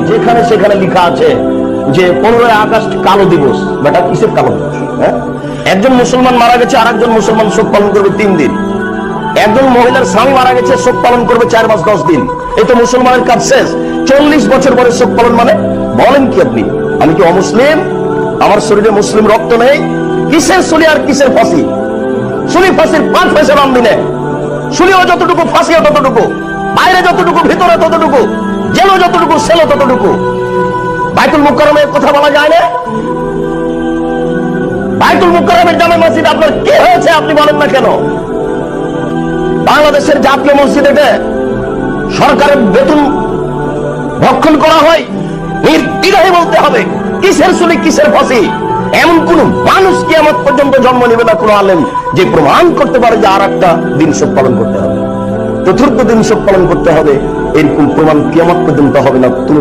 যেখানে সেখানে লেখা আছে যে 15 আগস্ট কালো দিবস। বেটা কিসের কালো দিবস? একজন মুসলমান মারা গেছে, আর একজন মুসলমান শোক পালন করবে 3 দিন। একজন মহিলার স্বামী মারা গেছে, শোক পালন করবে 4 মাস 10 দিন। এই তো মুসলমানের কাজ শেষ। 40 বছর পরে শোক পালন মানে? বলেন কি আপনি? আমি কি অমুসলিম? আমার শরীরে মুসলিম রক্ত নেই? কিসের সুলি আর কিসের ফাঁসি? সুলি ফাঁসির 5 পয়সা দাম দিনে। সুলিও যতটুকু, ফাঁসিও ততটুকু, বাইরে যতটুকু, ভিতরে ততটুকু, জেলও যতটুকু, সেলও ততটুকু। বাইতুল মুকাররমের কথা বলা যায় না? বাইতুল মুকাররমের জামে মসজিদ আপনার কি হয়েছে আপনি বলেন না কেন? বাংলাদেশের জাতীয় মসজিদ, এটা সরকারের বেতন ভক্ষণ করা হয়। নির্দ্বিধায় বলতে হবে, কিসের সুলি কিসের ফাঁসি? এমন কোন মানুষ কিয়ামত পর্যন্ত জন্ম নেবে না কোন আলেম যে প্রমাণ করতে পারে যে আর একটা দিন শোক পালন করতে হবে, চতুর্থ দিন শোক পালন করতে হবে। এরকম প্রমাণ কিয়ামত পর্যন্ত হবে না। তুমি